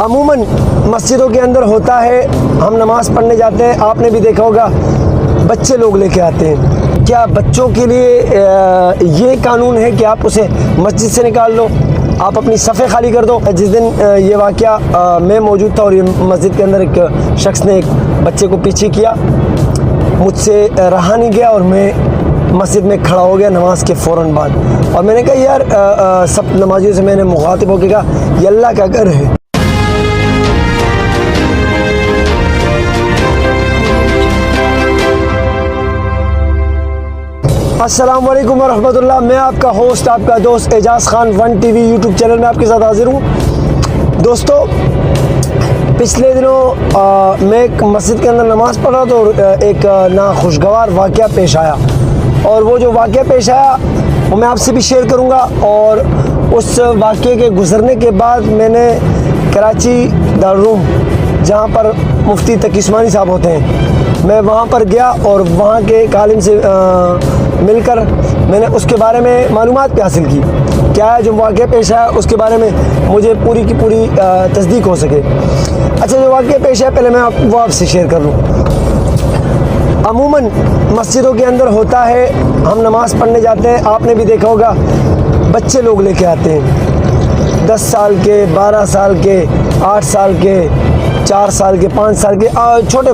عموماً مسجدوں کے اندر ہوتا ہے، ہم نماز پڑھنے جاتے ہیں، آپ نے بھی دیکھا ہوگا بچے لوگ لے کے آتے ہیں۔ کیا بچوں کے لیے یہ قانون ہے کہ آپ اسے مسجد سے نکال لو، آپ اپنی صفیں خالی کر دو؟ جس دن یہ واقعہ میں موجود تھا اور یہ مسجد کے اندر ایک شخص نے ایک بچے کو پیچھے کیا، مجھ سے رہا نہیں گیا اور میں مسجد میں کھڑا ہو گیا نماز کے فوراً بعد، اور میں نے کہا یار سب نمازیوں سے میں نے مخاطب ہو کے کہا یہ اللہ کا گھر ہے۔ السلام علیکم ورحمۃ اللہ، میں آپ کا ہوسٹ، آپ کا دوست Ejaz Khan one T V YouTube channel میں آپ کے ساتھ حاضر ہوں۔ دوستو، پچھلے دنوں میں ایک مسجد کے اندر نماز پڑھ رہا تھا اور ایک ناخوشگوار واقعہ پیش آیا، اور وہ جو واقعہ پیش آیا وہ میں آپ سے بھی شیئر کروں گا۔ اور اس واقعے کے گزرنے کے بعد میں نے کراچی دارالعلوم، جہاں پر مفتی تقی عثمانی صاحب ہوتے ہیں، میں وہاں پر گیا اور وہاں کے ایک عالم سے مل کر میں نے اس کے بارے میں معلومات بھی حاصل کی، کیا ہے جو واقعہ پیش آیا اس کے بارے میں مجھے پوری کی پوری تصدیق ہو سکے۔ اچھا، جو واقعہ پیش ہے پہلے میں وہ آپ سے شیئر کر لوں۔ عموماً مسجدوں کے اندر ہوتا ہے، ہم نماز پڑھنے جاتے ہیں، آپ نے بھی دیکھا ہوگا بچے لوگ لے کے آتے ہیں، 10 سال کے، 12 سال کے، 8 سال کے، 4 سال کے، 5 سال کے، چھوٹے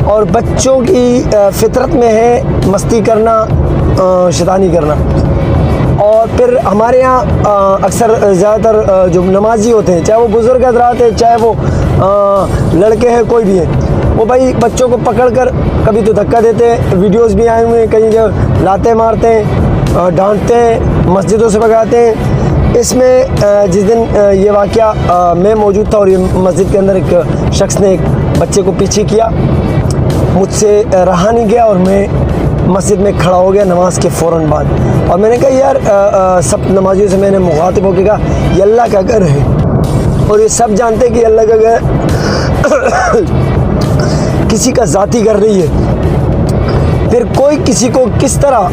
اور بچوں کی فطرت میں ہے مستی کرنا، شیطانی کرنا۔ اور پھر ہمارے یہاں اکثر زیادہ تر جو نمازی ہوتے ہیں، چاہے وہ بزرگ حضرات ہیں، چاہے وہ لڑکے ہیں، کوئی بھی ہے، وہ بھائی بچوں کو پکڑ کر کبھی تو دھکا دیتے ہیں، ویڈیوز بھی آئے ہوئے ہیں، کہیں جو لاتے مارتے ہیں، ڈانٹتے ہیں، مسجدوں سے بھگاتے ہیں۔ اس میں جس دن یہ واقعہ میں موجود تھا اور یہ مسجد کے اندر ایک شخص نے ایک بچے کو پیچھے کیا، مجھ سے رہا نہیں گیا اور میں مسجد میں کھڑا ہو گیا نماز کے فوراً بعد، اور میں نے کہا یار سب نمازیوں سے میں نے مخاطب ہو کے کہا یہ اللہ کا گھر ہے، اور یہ سب جانتے ہیں کہ اللہ کا گھر کسی کا ذاتی گھر نہیں ہے۔ پھر کوئی کسی کو کس طرح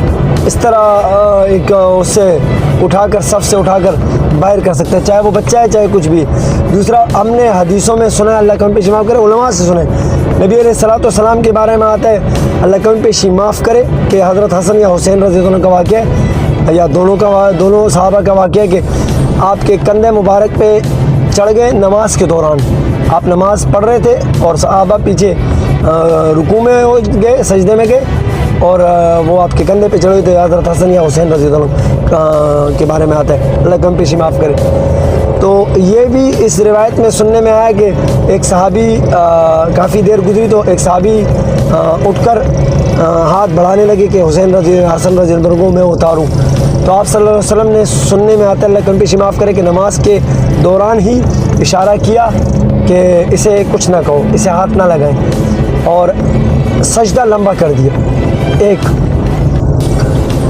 اس طرح ایک اس سے اٹھا کر، صف سے اٹھا کر باہر کر سکتا ہے، چاہے وہ بچہ ہے چاہے کچھ بھی۔ دوسرا، ہم نے حدیثوں میں سنا ہے، اللہ کا پیشی معاف کرے، علماء سے سنے، نبی علیہ الصلوۃ والسلام کے بارے میں آتا ہے، اللہ کا پیشی معاف کرے، کہ حضرت حسن یا حسین رضی اللہ عنہ کا واقعہ ہے، یا دونوں صحابہ کا واقعہ ہے، کہ آپ کے کندھے مبارک پہ چڑھ گئے نماز کے دوران، آپ نماز پڑھ رہے تھے اور صحابہ پیچھے رکوع میں ہو گئے، سجدے میں گئے، اور وہ آپ کے کندھے پہ چڑھے تھے، حضرت حسن یا حسین رضی اللہ عنہ کے بارے میں آتا ہے، اللہ کا پیشی معاف کرے۔ تو یہ بھی اس روایت میں سننے میں آیا کہ ایک صحابی کافی دیر گزری تو ایک صحابی اٹھ کر ہاتھ بڑھانے لگے کہ حسین حسن رضی اللہ عنہ کو میں اتاروں، تو آپ صلی اللہ علیہ وسلم نے سننے میں آتا ہے، اللہ کا پیشی معاف کرے، کہ نماز کے دوران ہی اشارہ کیا کہ اسے کچھ نہ کہو، اسے ہاتھ نہ لگائیں، اور سجدہ لمبا کر دیا ایک۔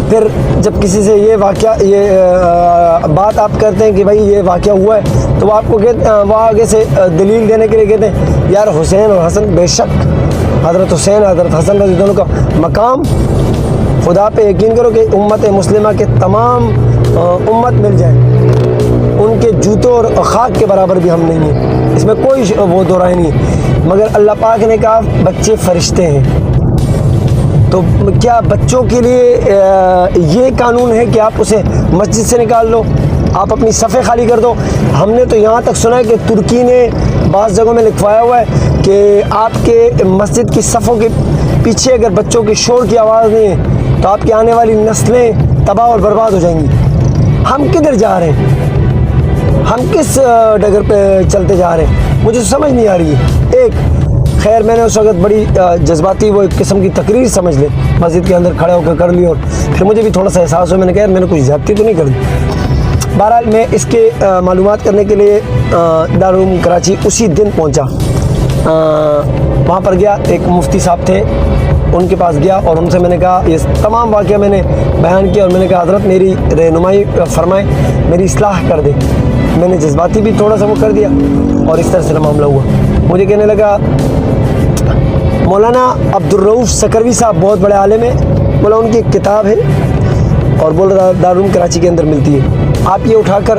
پھر جب کسی سے یہ واقعہ، یہ بات آپ کرتے ہیں کہ بھائی یہ واقعہ ہوا ہے، تو وہ آپ کو وہ آگے سے دلیل دینے کے لیے کہتے ہیں یار حسین اور حسن، بے شک حضرت حسین حضرت حسن رضی اللہ عنہ کا مقام، خدا پہ یقین کرو کہ امت مسلمہ کے تمام امت مل جائے، ان کے جوتوں اور خاک کے برابر بھی ہم نہیں ہیں، اس میں کوئی وہ دو رائے نہیں ہے، مگر اللہ پاک نے کہا بچے فرشتے ہیں۔ تو کیا بچوں کے لیے یہ قانون ہے کہ آپ اسے مسجد سے نکال لو، آپ اپنی صفیں خالی کر دو؟ ہم نے تو یہاں تک سنا ہے کہ ترکی نے بعض جگہوں میں لکھوایا ہوا ہے کہ آپ کے مسجد کی صفوں کے پیچھے اگر بچوں کی شور کی آواز نہیں ہے تو آپ کی آنے والی نسلیں تباہ اور برباد ہو جائیں گی۔ ہم کدھر جا رہے ہیں؟ ہم کس ڈگر پہ چلتے جا رہے ہیں؟ مجھے سمجھ نہیں آ رہی ہے۔ ایک خیر، میں نے اس وقت بڑی جذباتی وہ ایک قسم کی تقریر سمجھ لے، مسجد کے اندر کھڑے ہو کر لی، اور پھر مجھے بھی تھوڑا سا احساس ہوا، میں نے کہا میں نے کوئی زیادتی تو نہیں کر دی۔ بہرحال میں اس کے معلومات کرنے کے لیے دارالعلوم کراچی اسی دن پہنچا، وہاں پر گیا، ایک مفتی صاحب تھے، ان کے پاس گیا اور ان سے میں نے کہا یہ تمام واقعہ میں نے بیان کیا، اور میں نے کہا حضرت میری رہنمائی فرمائیں، میری اصلاح کر دیں۔ میں نے جذباتی بھی تھوڑا سا وہ کر دیا اور اس طرح سے معاملہ ہوا۔ مجھے کہنے لگا مولانا عبدالرؤف سکروی صاحب بہت بڑے عالم ہیں، بولا ان کی ایک کتاب ہے اور بول رہا دارالعلوم کراچی کے اندر ملتی ہے، آپ یہ اٹھا کر